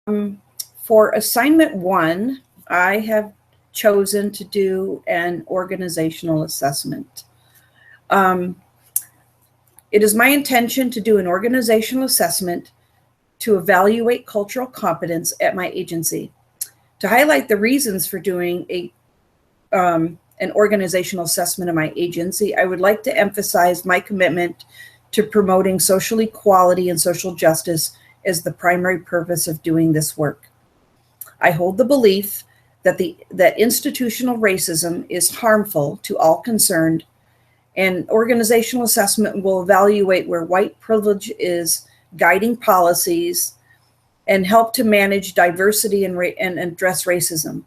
For assignment 1, I have chosen to do an organizational assessment. It is my intention to do an organizational assessment to evaluate cultural competence at my agency. To highlight the reasons for doing an organizational assessment of my agency, I would like to emphasize my commitment to promoting social equality and social justice as the primary purpose of doing this work. I hold the belief that institutional racism is harmful to all concerned, and organizational assessment will evaluate where white privilege is guiding policies and help to manage diversity and address racism.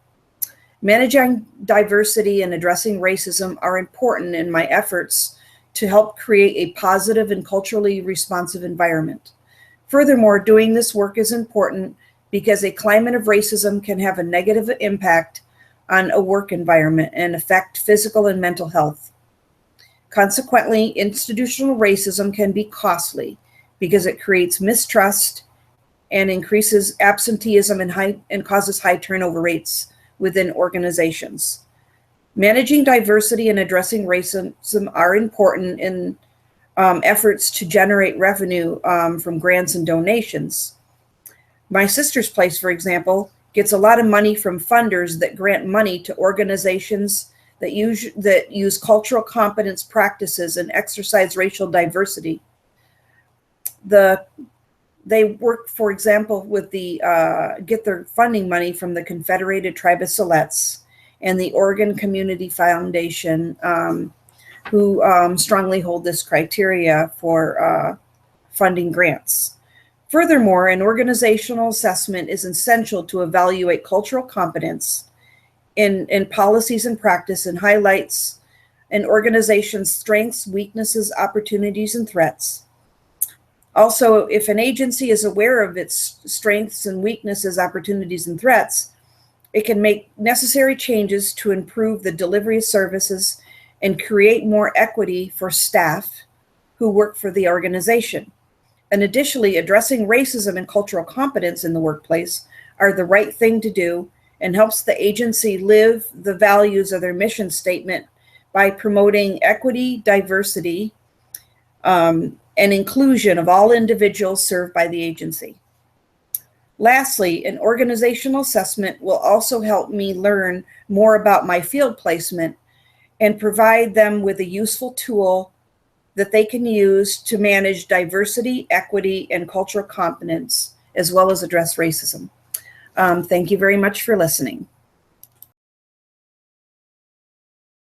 Managing diversity and addressing racism are important in my efforts to help create a positive and culturally responsive environment. Furthermore, doing this work is important because a climate of racism can have a negative impact on a work environment and affect physical and mental health. Consequently, institutional racism can be costly because it creates mistrust and increases absenteeism and causes high turnover rates within organizations. Managing diversity and addressing racism are important in efforts to generate revenue from grants and donations. My sister's place, for example, gets a lot of money from funders that grant money to organizations that use cultural competence practices and exercise racial diversity. They work, for example, with get their funding money from the Confederated Tribe of Siletz and the Oregon Community Foundation, who strongly hold this criteria for funding grants. Furthermore, an organizational assessment is essential to evaluate cultural competence in policies and practice and highlights an organization's strengths, weaknesses, opportunities, and threats. Also, if an agency is aware of its strengths and weaknesses, opportunities, and threats, it can make necessary changes to improve the delivery of services and create more equity for staff who work for the organization. And additionally, addressing racism and cultural competence in the workplace are the right thing to do and helps the agency live the values of their mission statement by promoting equity, diversity, and inclusion of all individuals served by the agency. Lastly, an organizational assessment will also help me learn more about my field placement and provide them with a useful tool that they can use to manage diversity, equity, and cultural competence, as well as address racism. Thank you very much for listening.